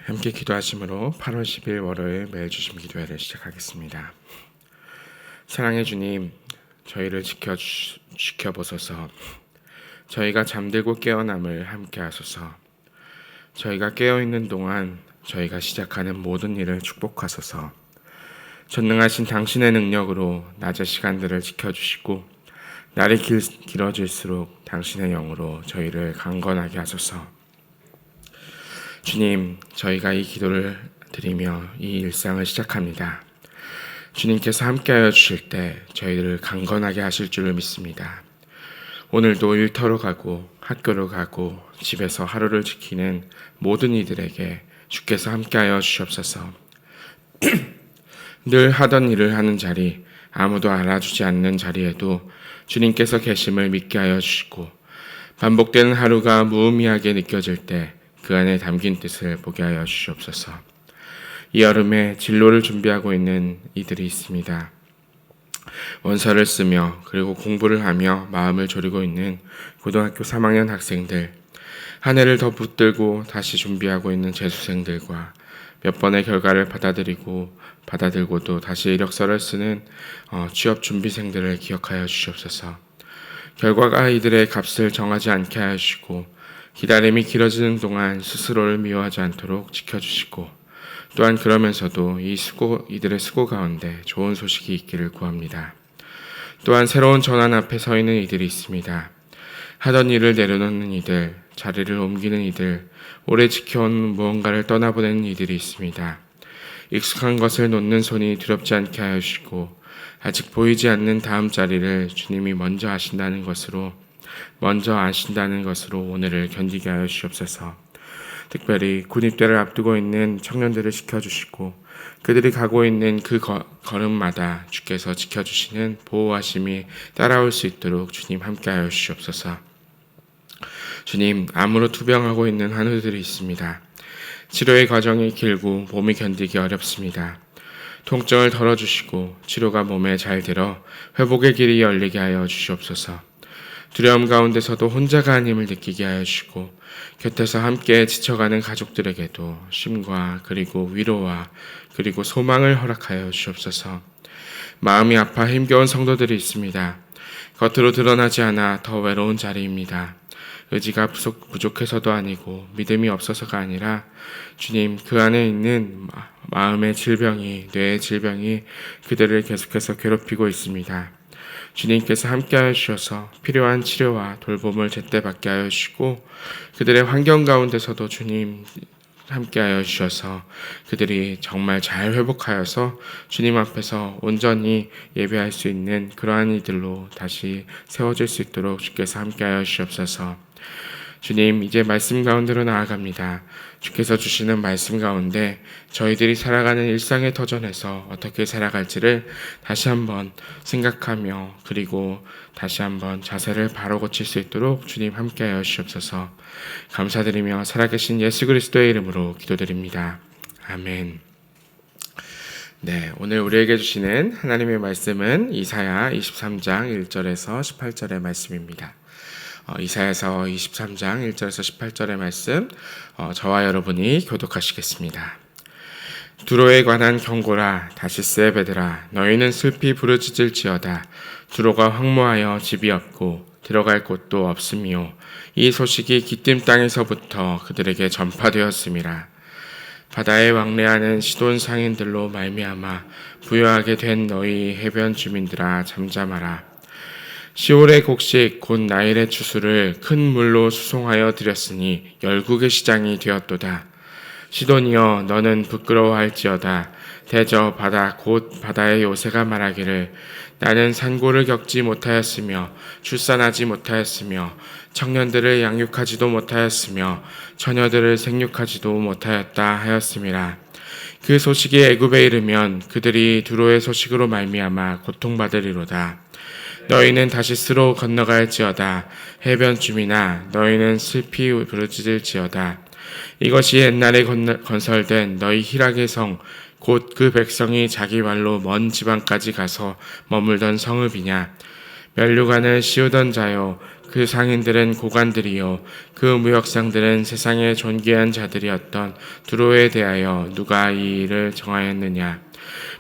함께 기도하심으로 8월 10일 월요일 매일 주심 기도회를 시작하겠습니다. 사랑해 주님, 저희를 지켜보소서. 저희가 잠들고 깨어남을 함께 하소서. 저희가 깨어있는 동안 저희가 시작하는 모든 일을 축복하소서. 전능하신 당신의 능력으로 낮의 시간들을 지켜주시고 날이 길어질수록 당신의 영으로 저희를 강건하게 하소서. 주님, 저희가 이 기도를 드리며 이 일상을 시작합니다. 주님께서 함께하여 주실 때 저희들을 강건하게 하실 줄을 믿습니다. 오늘도 일터로 가고 학교로 가고 집에서 하루를 지키는 모든 이들에게 주께서 함께하여 주시옵소서. 늘 하던 일을 하는 자리, 아무도 알아주지 않는 자리에도 주님께서 계심을 믿게 하여 주시고, 반복되는 하루가 무의미하게 느껴질 때 그 안에 담긴 뜻을 보게 하여 주시옵소서. 이 여름에 진로를 준비하고 있는 이들이 있습니다. 원서를 쓰며 그리고 공부를 하며 마음을 졸이고 있는 고등학교 3학년 학생들, 한 해를 더 붙들고 다시 준비하고 있는 재수생들과 몇 번의 결과를 받아들고도 다시 이력서를 쓰는 취업 준비생들을 기억하여 주시옵소서. 결과가 이들의 값을 정하지 않게 하여 주시고, 기다림이 길어지는 동안 스스로를 미워하지 않도록 지켜주시고, 또한 그러면서도 이들의 수고 가운데 좋은 소식이 있기를 구합니다. 또한 새로운 전환 앞에 서 있는 이들이 있습니다. 하던 일을 내려놓는 이들, 자리를 옮기는 이들, 오래 지켜온 무언가를 떠나보내는 이들이 있습니다. 익숙한 것을 놓는 손이 두렵지 않게 하여 주시고, 아직 보이지 않는 다음 자리를 주님이 먼저 아신다는 것으로 오늘을 견디게 하여 주시옵소서. 특별히 군입대를 앞두고 있는 청년들을 지켜주시고, 그들이 가고 있는 그 걸음마다 주께서 지켜주시는 보호하심이 따라올 수 있도록 주님 함께하여 주시옵소서. 주님, 암으로 투병하고 있는 한우들이 있습니다. 치료의 과정이 길고 몸이 견디기 어렵습니다. 통증을 덜어주시고 치료가 몸에 잘 들어 회복의 길이 열리게 하여 주시옵소서. 두려움 가운데서도 혼자가 아님을 느끼게 하여 주시고, 곁에서 함께 지쳐가는 가족들에게도 쉼과 그리고 위로와 그리고 소망을 허락하여 주시옵소서. 마음이 아파 힘겨운 성도들이 있습니다. 겉으로 드러나지 않아 더 외로운 자리입니다. 의지가 부족해서도 아니고 믿음이 없어서가 아니라 주님, 그 안에 있는 마음의 질병이, 뇌의 질병이 그들을 계속해서 괴롭히고 있습니다. 주님께서 함께하여 주셔서 필요한 치료와 돌봄을 제때 받게 하여 주시고, 그들의 환경 가운데서도 주님 함께하여 주셔서 그들이 정말 잘 회복하여서 주님 앞에서 온전히 예배할 수 있는 그러한 이들로 다시 세워질 수 있도록 주께서 함께하여 주시옵소서. 주님, 이제 말씀 가운데로 나아갑니다. 주께서 주시는 말씀 가운데 저희들이 살아가는 일상의 터전에서 어떻게 살아갈지를 다시 한번 생각하며, 그리고 다시 한번 자세를 바로 고칠 수 있도록 주님 함께하여 주시옵소서. 감사드리며 살아계신 예수 그리스도의 이름으로 기도드립니다. 아멘. 네, 오늘 우리에게 주시는 하나님의 말씀은 이사야 23장 1절에서 18절의 말씀입니다. 이사야서 23장 1절에서 18절의 말씀, 저와 여러분이 교독하시겠습니다. 두로에 관한 경고라. 다시스의 배들아, 너희는 슬피 부르짖을지어다. 두로가 황무하여 집이 없고 들어갈 곳도 없으며, 이 소식이 기띔 땅에서부터 그들에게 전파되었음이라. 바다에 왕래하는 시돈 상인들로 말미암아 부유하게 된 너희 해변 주민들아, 잠잠하라. 시올의 곡식 곧 나일의 추수를 큰 물로 수송하여 드렸으니 열국의 시장이 되었도다. 시돈이여, 너는 부끄러워할지어다. 대저 바다 곧 바다의 요새가 말하기를, 나는 산고를 겪지 못하였으며 출산하지 못하였으며 청년들을 양육하지도 못하였으며 처녀들을 생육하지도 못하였다 하였음이라. 그 소식이 애굽에 이르면 그들이 두로의 소식으로 말미암아 고통받으리로다. 너희는 다시스로 건너갈지어다. 해변 주민아, 너희는 슬피 부르짖을지어다. 이것이 옛날에 건설된 너희 희락의 성, 곧 그 백성이 자기 발로 먼 지방까지 가서 머물던 성읍이냐. 면류관을 씌우던 자요, 그 상인들은 고관들이요, 그 무역상들은 세상의 존귀한 자들이었던 두로에 대하여 누가 이 일을 정하였느냐?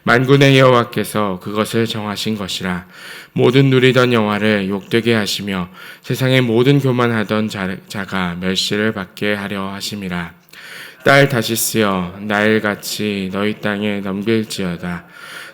만군의 여호와께서 그것을 정하신 것이라. 모든 누리던 영화를 욕되게 하시며 세상의 모든 교만하던 자가 멸시를 받게 하려 하심이라. 딸 다시스여, 나일같이 너희 땅에 넘길지어다.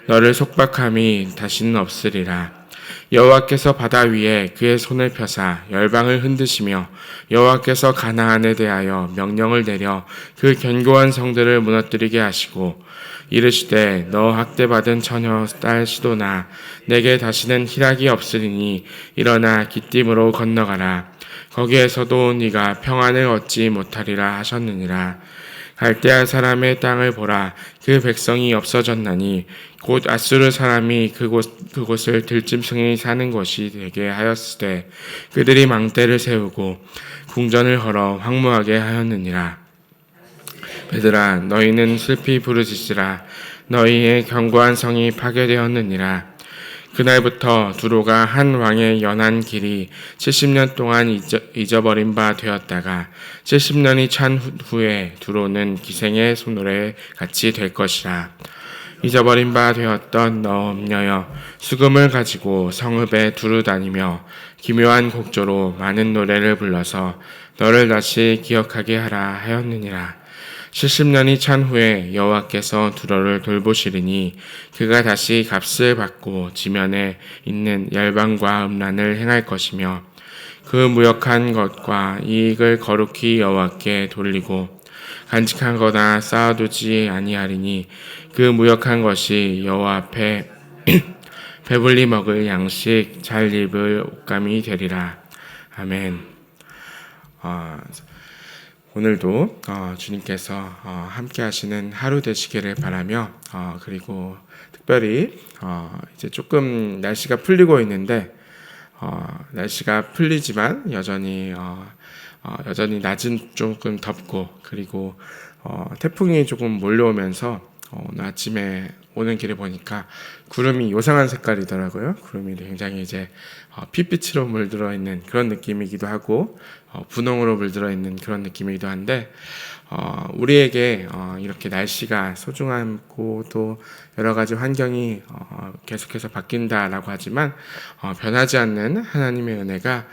너를 속박함이 다시는 없으리라. 여호와께서 바다 위에 그의 손을 펴사 열방을 흔드시며 여호와께서 가나안에 대하여 명령을 내려 그 견고한 성들을 무너뜨리게 하시고 이르시되 너 학대받은 처녀 딸 시도나 내게 다시는 희락이 없으리니 일어나 기띔으로 건너가라. 거기에서도 네가 평안을 얻지 못하리라 하셨느니라. 갈대아 사람의 땅을 보라. 그 백성이 없어졌나니 곧 아수르 사람이 그곳을 들짐승이 사는 곳이 되게 하였으되 그들이 망대를 세우고 궁전을 헐어 황무하게 하였느니라. 얘들아, 너희는 슬피 부르짖으라. 너희의 견고한 성이 파괴되었느니라. 그날부터 두로가 한 왕의 연한 길이 70년 동안 잊어버린 바 되었다가 70년이 찬 후에 두로는 기생의 손노래 같이 될 것이라. 잊어버린 바 되었던 너 엄녀여, 수금을 가지고 성읍에 두루 다니며 기묘한 곡조로 많은 노래를 불러서 너를 다시 기억하게 하라 하였느니라. 70년이 찬 후에 여호와께서 두로를 돌보시리니 그가 다시 값을 받고 지면에 있는 열방과 음란을 행할 것이며 그 무역한 것과 이익을 거룩히 여호와께 돌리고 간직한 거나 쌓아두지 아니하리니 그 무역한 것이 여호와 앞에 배불리 먹을 양식 잘 입을 옷감이 되리라. 아멘. 오늘도 주님께서 함께 하시는 하루 되시기를 바라며 그리고 특별히 이제 조금 날씨가 풀리고 있는데 날씨가 풀리지만 여전히 낮은 조금 덥고 그리고 태풍이 조금 몰려오면서 오늘 아침에 오는 길에 보니까 구름이 요상한 색깔이더라고요. 구름이 굉장히 이제 핏빛으로 물들어 있는 그런 느낌이기도 하고 분홍으로 물들어 있는 그런 느낌이기도 한데 우리에게 이렇게 날씨가 소중하고 또 여러 가지 환경이 계속해서 바뀐다라고 하지만 변하지 않는 하나님의 은혜가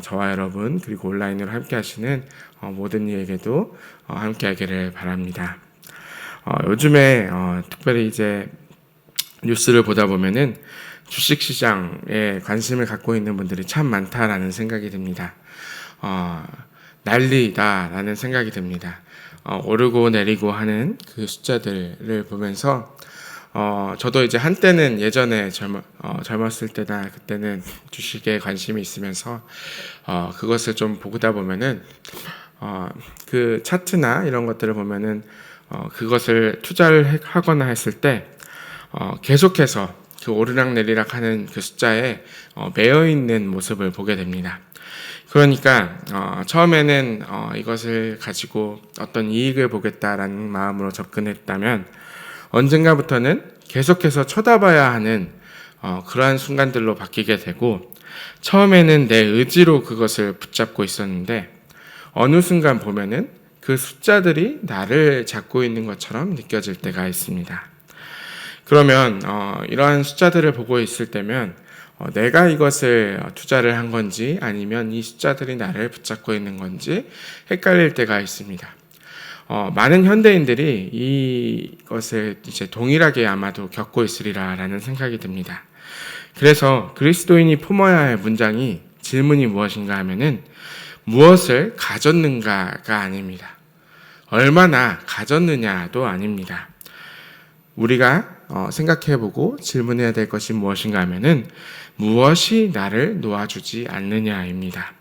저와 여러분 그리고 온라인으로 함께 하시는 모든 이에게도 함께 하기를 바랍니다. 요즘에 특별히 이제 뉴스를 보다 보면은 주식시장에 관심을 갖고 있는 분들이 참 많다라는 생각이 듭니다. 난리다라는 생각이 듭니다. 오르고 내리고 하는 그 숫자들을 보면서 저도 이제 한때는 예전에 젊었을 때나 그때는 주식에 관심이 있으면서 그것을 좀 보다 보면은 그 차트나 이런 것들을 보면은 그것을 투자를 하거나 했을 때 계속해서 그 오르락내리락 하는 그 숫자에 매여 있는 모습을 보게 됩니다. 그러니까 처음에는 이것을 가지고 어떤 이익을 보겠다라는 마음으로 접근했다면 언젠가부터는 계속해서 쳐다봐야 하는 그러한 순간들로 바뀌게 되고 처음에는 내 의지로 그것을 붙잡고 있었는데 어느 순간 보면은 그 숫자들이 나를 잡고 있는 것처럼 느껴질 때가 있습니다. 그러면 이러한 숫자들을 보고 있을 때면 내가 이것을 투자를 한 건지 아니면 이 숫자들이 나를 붙잡고 있는 건지 헷갈릴 때가 있습니다. 많은 현대인들이 이것을 이제 동일하게 아마도 겪고 있으리라라는 생각이 듭니다. 그래서 그리스도인이 품어야 할 문장이 질문이 무엇인가 하면은 무엇을 가졌는가가 아닙니다. 얼마나 가졌느냐도 아닙니다. 우리가 생각해보고 질문해야 될 것이 무엇인가 하면은 무엇이 나를 놓아주지 않느냐입니다.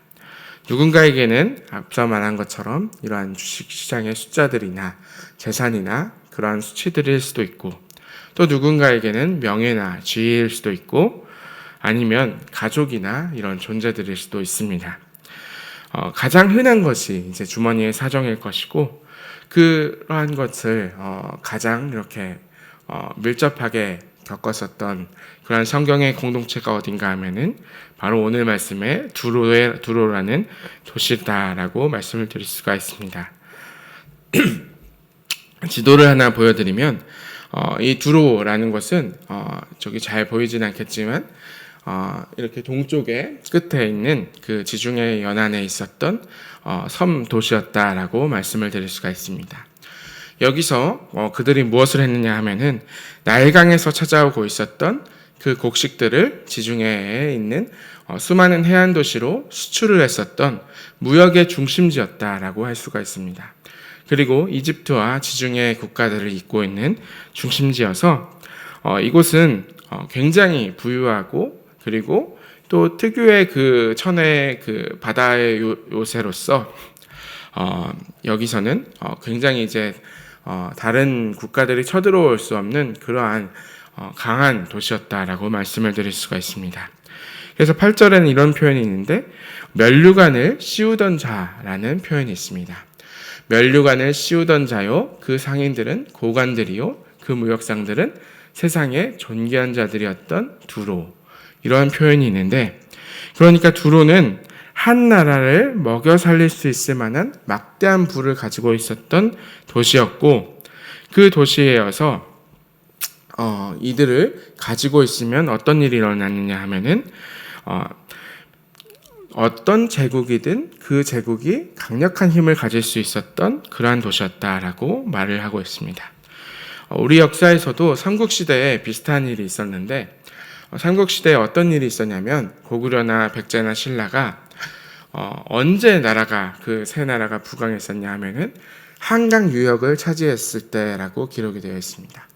누군가에게는 앞서 말한 것처럼 이러한 주식시장의 숫자들이나 재산이나 그러한 수치들일 수도 있고 또 누군가에게는 명예나 지위일 수도 있고 아니면 가족이나 이런 존재들일 수도 있습니다. 가장 흔한 것이 이제 주머니의 사정일 것이고 그러한 것을 가장 이렇게 밀접하게 겪었었던 그런 성경의 공동체가 어딘가 하면은 바로 오늘 말씀에 두로라는 도시다라고 말씀을 드릴 수가 있습니다. 지도를 하나 보여드리면 이 두로라는 것은 저기 잘 보이진 않겠지만 이렇게 동쪽에 끝에 있는 그 지중해 연안에 있었던 섬 도시였다라고 말씀을 드릴 수가 있습니다. 여기서 그들이 무엇을 했느냐 하면은 나일강에서 찾아오고 있었던 그 곡식들을 지중해에 있는 수많은 해안 도시로 수출을 했었던 무역의 중심지였다라고 할 수가 있습니다. 그리고 이집트와 지중해 국가들을 잇고 있는 중심지여서 이곳은 굉장히 부유하고 그리고 또 특유의 그 천혜의 그 바다의 요새로서 여기서는 굉장히 이제 다른 국가들이 쳐들어올 수 없는 그러한 강한 도시였다라고 말씀을 드릴 수가 있습니다. 그래서 8절에는 이런 표현이 있는데 면류관을 씌우던 자라는 표현이 있습니다. 면류관을 씌우던 자요 그 상인들은 고관들이요 그 무역상들은 세상의 존귀한 자들이었던 두로, 이러한 표현이 있는데, 그러니까 두로는 한 나라를 먹여 살릴 수 있을 만한 막대한 부를 가지고 있었던 도시였고, 그 도시에서 이들을 가지고 있으면 어떤 일이 일어났느냐 하면은 어떤 제국이든 그 제국이 강력한 힘을 가질 수 있었던 그러한 도시였다라고 말을 하고 있습니다. 우리 역사에서도 삼국시대에 비슷한 일이 있었는데, 삼국시대에 어떤 일이 있었냐면 고구려나 백제나 신라가 언제 그 세 나라가 부강했었냐 하면은 한강 유역을 차지했을 때라고 기록이 되어 있습니다.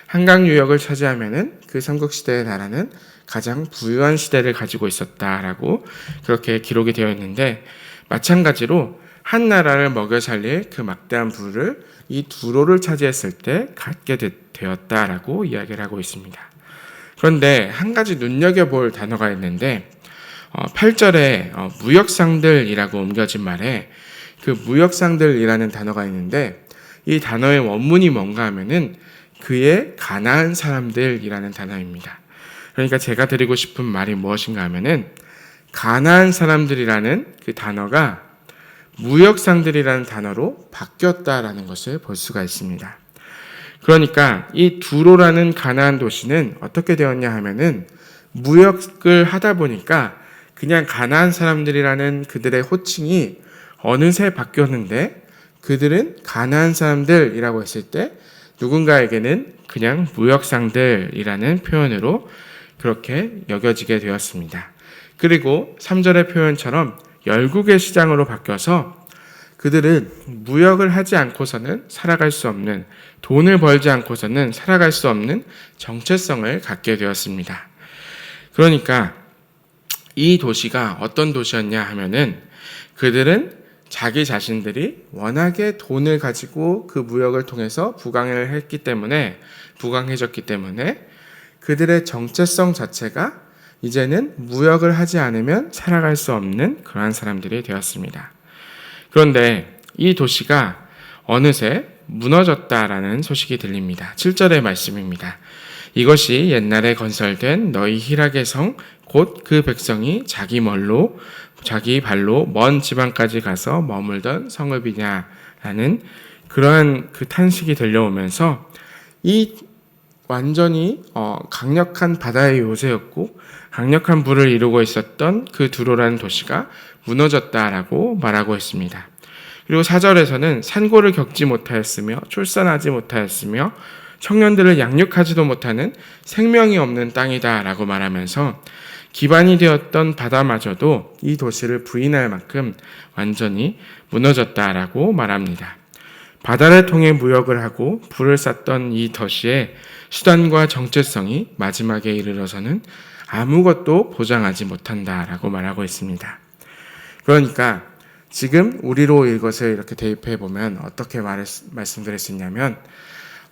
한강 유역을 차지하면은 그 삼국시대의 나라는 가장 부유한 시대를 가지고 있었다라고 그렇게 기록이 되어 있는데, 마찬가지로 한 나라를 먹여 살릴 그 막대한 부를 이 두로를 차지했을 때 갖게 되었다라고 이야기를 하고 있습니다. 그런데 한 가지 눈여겨볼 단어가 있는데 8절에 무역상들이라고 옮겨진 말에 그 무역상들이라는 단어가 있는데, 이 단어의 원문이 뭔가 하면은 그의 가나안 사람들이라는 단어입니다. 그러니까 제가 드리고 싶은 말이 무엇인가 하면은 가나안 사람들이라는 그 단어가 무역상들이라는 단어로 바뀌었다라는 것을 볼 수가 있습니다. 그러니까 이 두로라는 가나안 도시는 어떻게 되었냐 하면은 무역을 하다 보니까 그냥 가나안 사람들이라는 그들의 호칭이 어느새 바뀌었는데, 그들은 가나안 사람들이라고 했을 때 누군가에게는 그냥 무역상들이라는 표현으로 그렇게 여겨지게 되었습니다. 그리고 3절의 표현처럼 열국의 시장으로 바뀌어서 그들은 무역을 하지 않고서는 살아갈 수 없는, 돈을 벌지 않고서는 살아갈 수 없는 정체성을 갖게 되었습니다. 그러니까 이 도시가 어떤 도시였냐 하면은 그들은 자기 자신들이 워낙에 돈을 가지고 그 무역을 통해서 부강해졌기 때문에 그들의 정체성 자체가 이제는 무역을 하지 않으면 살아갈 수 없는 그러한 사람들이 되었습니다. 그런데 이 도시가 어느새 무너졌다라는 소식이 들립니다. 7절의 말씀입니다. 이것이 옛날에 건설된 너희 희락의 성 곧 그 백성이 자기 발로 먼 지방까지 가서 머물던 성읍이냐라는 그러한 그 탄식이 들려오면서 이 완전히 강력한 바다의 요새였고 강력한 부를 이루고 있었던 그 두로라는 도시가 무너졌다라고 말하고 있습니다. 그리고 4절에서는 산고를 겪지 못하였으며 출산하지 못하였으며 청년들을 양육하지도 못하는 생명이 없는 땅이다라고 말하면서 기반이 되었던 바다마저도 이 도시를 부인할 만큼 완전히 무너졌다라고 말합니다. 바다를 통해 무역을 하고 불을 쌌던 이 도시의 수단과 정체성이 마지막에 이르러서는 아무것도 보장하지 못한다라고 말하고 있습니다. 그러니까 지금 우리로 이것을 이렇게 대입해 보면 어떻게 말씀드릴 수 있냐면,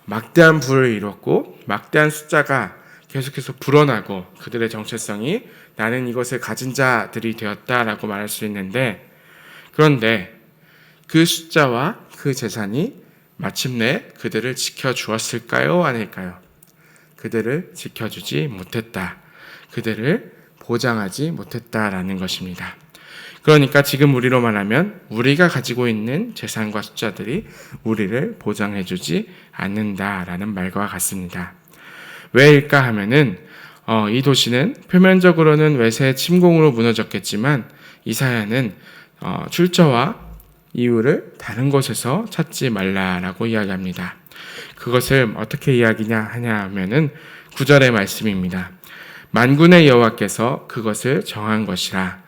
막대한 부를 이뤘고 막대한 숫자가 계속해서 불어나고 그들의 정체성이 나는 이것을 가진 자들이 되었다라고 말할 수 있는데, 그런데 그 숫자와 그 재산이 마침내 그들을 지켜주었을까요? 아닐까요? 그들을 지켜주지 못했다. 그들을 보장하지 못했다라는 것입니다. 그러니까 지금 우리로 말하면 우리가 가지고 있는 재산과 숫자들이 우리를 보장해주지 않는다라는 말과 같습니다. 왜일까 하면은 이 도시는 표면적으로는 외세 침공으로 무너졌겠지만 이사야는 출처와 이유를 다른 곳에서 찾지 말라라고 이야기합니다. 그것을 어떻게 하냐 하면은 9절의 말씀입니다. 만군의 여호와께서 그것을 정한 것이라.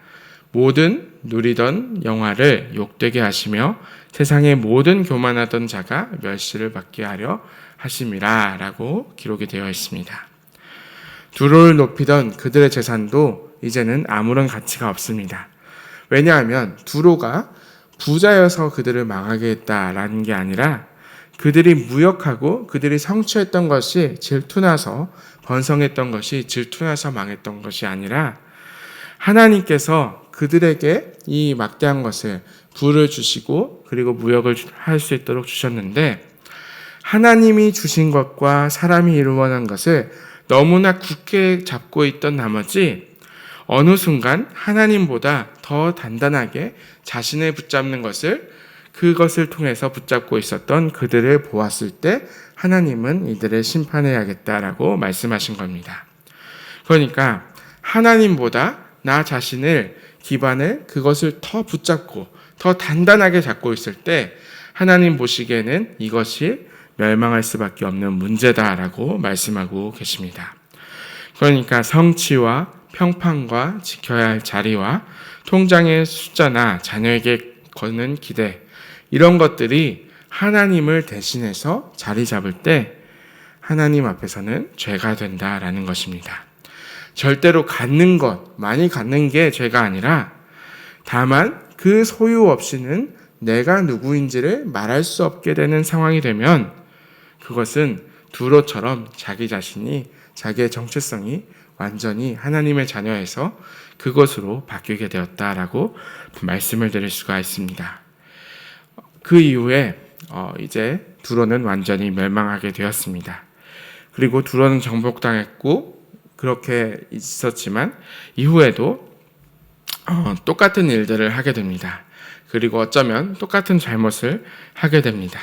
모든 누리던 영화를 욕되게 하시며 세상의 모든 교만하던 자가 멸시를 받게 하려 하심이라 라고 기록이 되어 있습니다. 두로를 높이던 그들의 재산도 이제는 아무런 가치가 없습니다. 왜냐하면 두로가 부자여서 그들을 망하게 했다라는 게 아니라 그들이 무역하고 그들이 성취했던 것이 질투나서 번성했던 것이 질투나서 망했던 것이 아니라 하나님께서 그들에게 이 막대한 것을 부를 주시고 그리고 무역을 할 수 있도록 주셨는데 하나님이 주신 것과 사람이 이루어낸 것을 너무나 굳게 잡고 있던 나머지 어느 순간 하나님보다 더 단단하게 자신을 붙잡는 것을 그것을 통해서 붙잡고 있었던 그들을 보았을 때 하나님은 이들을 심판해야겠다라고 말씀하신 겁니다. 그러니까 하나님보다 나 자신을 기반을 그것을 더 붙잡고 더 단단하게 잡고 있을 때 하나님 보시기에는 이것이 멸망할 수밖에 없는 문제다라고 말씀하고 계십니다. 그러니까 성취와 평판과 지켜야 할 자리와 통장의 숫자나 자녀에게 거는 기대 이런 것들이 하나님을 대신해서 자리 잡을 때 하나님 앞에서는 죄가 된다라는 것입니다. 절대로 갖는 것, 많이 갖는 게 죄가 아니라 다만 그 소유 없이는 내가 누구인지를 말할 수 없게 되는 상황이 되면 그것은 두로처럼 자기 자신이 자기의 정체성이 완전히 하나님의 자녀에서 그것으로 바뀌게 되었다라고 말씀을 드릴 수가 있습니다. 그 이후에 이제 두로는 완전히 멸망하게 되었습니다. 그리고 두로는 정복당했고 그렇게 있었지만 이후에도 똑같은 일들을 하게 됩니다. 그리고 어쩌면 똑같은 잘못을 하게 됩니다.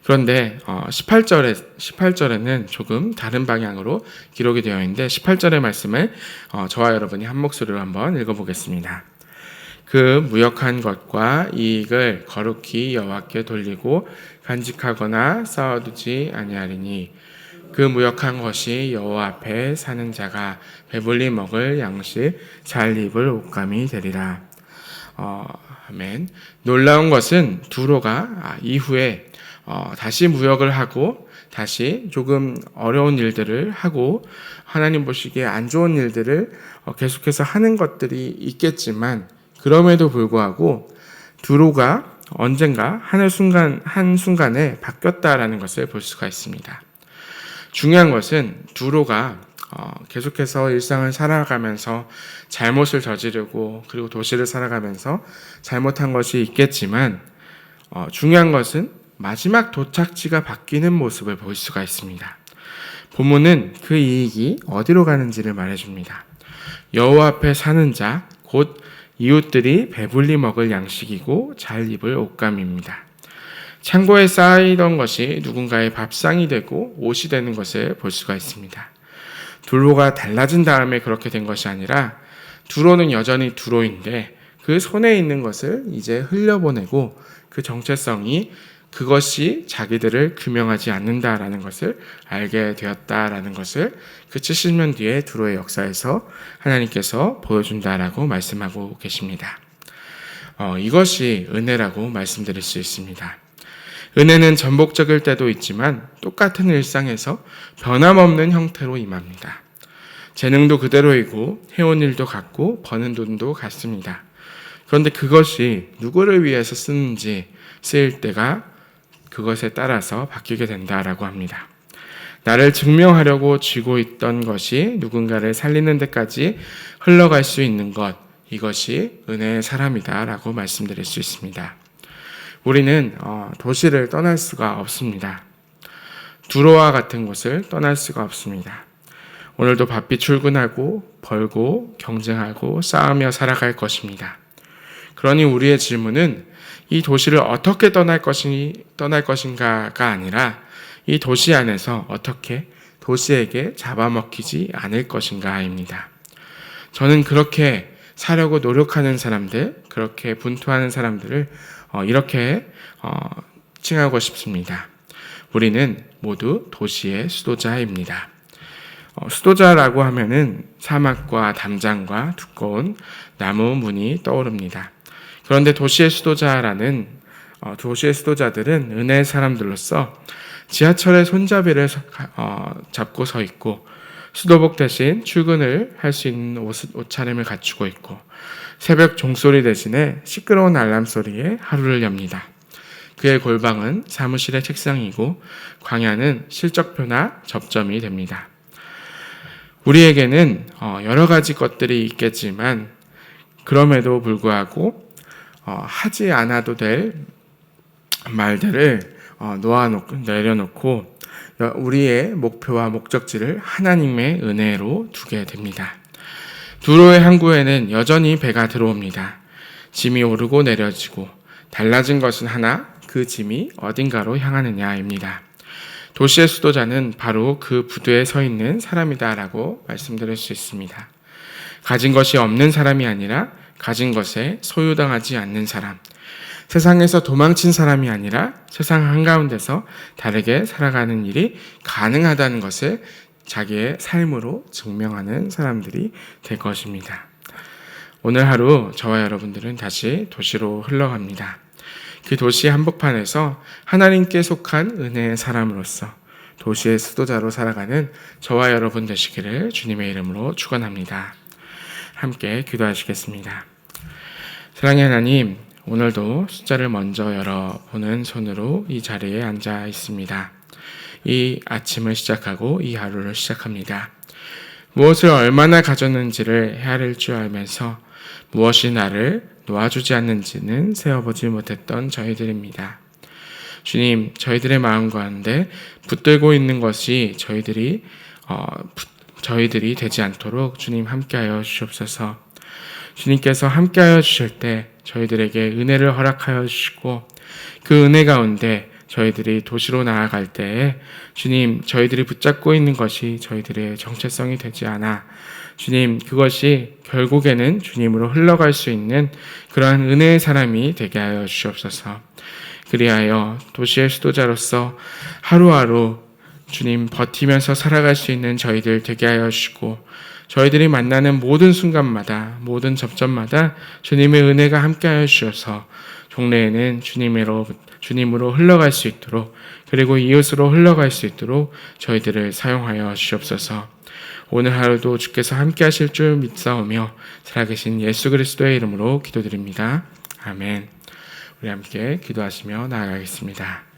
그런데 18절에는 조금 다른 방향으로 기록이 되어 있는데 18절의 말씀을 저와 여러분이 한 목소리로 한번 읽어보겠습니다. 그 무역한 것과 이익을 거룩히 여호와께 돌리고 간직하거나 쌓아두지 아니하리니 그 무역한 것이 여호와 앞에 사는 자가 배불리 먹을 양식 잘 입을 옷감이 되리라. 아멘. 놀라운 것은 두로가 이후에 다시 무역을 하고 다시 조금 어려운 일들을 하고 하나님 보시기에 안 좋은 일들을 계속해서 하는 것들이 있겠지만 그럼에도 불구하고 두로가 언젠가 한순간에 바뀌었다라는 것을 볼 수가 있습니다. 중요한 것은 두로가 계속해서 일상을 살아가면서 잘못을 저지르고 그리고 도시를 살아가면서 잘못한 것이 있겠지만 중요한 것은 마지막 도착지가 바뀌는 모습을 볼 수가 있습니다. 본문은 그 이익이 어디로 가는지를 말해줍니다. 여호와 앞에 사는 자, 곧 이웃들이 배불리 먹을 양식이고 잘 입을 옷감입니다. 창고에 쌓이던 것이 누군가의 밥상이 되고 옷이 되는 것을 볼 수가 있습니다. 두로가 달라진 다음에 그렇게 된 것이 아니라 두로는 여전히 두로인데 그 손에 있는 것을 이제 흘려보내고 그 정체성이 그것이 자기들을 규명하지 않는다라는 것을 알게 되었다라는 것을 그 70년 뒤에 두로의 역사에서 하나님께서 보여준다라고 말씀하고 계십니다. 이것이 은혜라고 말씀드릴 수 있습니다. 은혜는 전복적일 때도 있지만 똑같은 일상에서 변함없는 형태로 임합니다. 재능도 그대로이고 해온 일도 같고 버는 돈도 같습니다. 그런데 그것이 누구를 위해서 쓰는지 쓰일 때가 그것에 따라서 바뀌게 된다라고 합니다. 나를 증명하려고 쥐고 있던 것이 누군가를 살리는 데까지 흘러갈 수 있는 것, 이것이 은혜의 사람이다라고 말씀드릴 수 있습니다. 우리는 도시를 떠날 수가 없습니다. 두로와 같은 곳을 떠날 수가 없습니다. 오늘도 바삐 출근하고 벌고 경쟁하고 싸우며 살아갈 것입니다. 그러니 우리의 질문은 이 도시를 어떻게 떠날 것인가가 아니라 이 도시 안에서 어떻게 도시에게 잡아먹히지 않을 것인가입니다. 저는 그렇게 사려고 노력하는 사람들, 그렇게 분투하는 사람들을 이렇게 칭하고 싶습니다. 우리는 모두 도시의 수도자입니다. 수도자라고 하면은 사막과 담장과 두꺼운 나무 문이 떠오릅니다. 그런데 도시의 수도자들은 은혜의 사람들로서 지하철의 손잡이를 잡고 서 있고 수도복 대신 출근을 할 수 있는 옷차림을 갖추고 있고 새벽 종소리 대신에 시끄러운 알람 소리에 하루를 엽니다. 그의 골방은 사무실의 책상이고 광야는 실적표나 접점이 됩니다. 우리에게는 여러 가지 것들이 있겠지만 그럼에도 불구하고 하지 않아도 될 말들을 내려놓고 우리의 목표와 목적지를 하나님의 은혜로 두게 됩니다. 두로의 항구에는 여전히 배가 들어옵니다. 짐이 오르고 내려지고 달라진 것은 하나, 그 짐이 어딘가로 향하느냐입니다. 도시의 수도자는 바로 그 부두에 서 있는 사람이다라고 말씀드릴 수 있습니다. 가진 것이 없는 사람이 아니라 가진 것에 소유당하지 않는 사람, 세상에서 도망친 사람이 아니라 세상 한가운데서 다르게 살아가는 일이 가능하다는 것을 자기의 삶으로 증명하는 사람들이 될 것입니다. 오늘 하루 저와 여러분들은 다시 도시로 흘러갑니다. 그 도시 한복판에서 하나님께 속한 은혜의 사람으로서 도시의 수도자로 살아가는 저와 여러분 되시기를 주님의 이름으로 축원합니다. 함께 기도하시겠습니다. 사랑의 하나님, 오늘도 숫자를 먼저 열어보는 손으로 이 자리에 앉아 있습니다. 이 아침을 시작하고 이 하루를 시작합니다. 무엇을 얼마나 가졌는지를 헤아릴 줄 알면서 무엇이 나를 놓아주지 않는지는 세어보지 못했던 저희들입니다. 주님, 저희들의 마음 가운데 붙들고 있는 것이 저희들이 되지 않도록 주님 함께하여 주시옵소서. 주님께서 함께하여 주실 때 저희들에게 은혜를 허락하여 주시고 그 은혜 가운데 저희들이 도시로 나아갈 때에 주님, 저희들이 붙잡고 있는 것이 저희들의 정체성이 되지 않아 주님, 그것이 결국에는 주님으로 흘러갈 수 있는 그러한 은혜의 사람이 되게 하여 주시옵소서. 그리하여 도시의 수도자로서 하루하루 주님 버티면서 살아갈 수 있는 저희들 되게 하여 주시고 저희들이 만나는 모든 순간마다 모든 접점마다 주님의 은혜가 함께하여 주셔서 종래에는 주님으로 흘러갈 수 있도록 그리고 이웃으로 흘러갈 수 있도록 저희들을 사용하여 주시옵소서. 오늘 하루도 주께서 함께하실 줄 믿사오며 살아계신 예수 그리스도의 이름으로 기도드립니다. 아멘. 우리 함께 기도하시며 나아가겠습니다.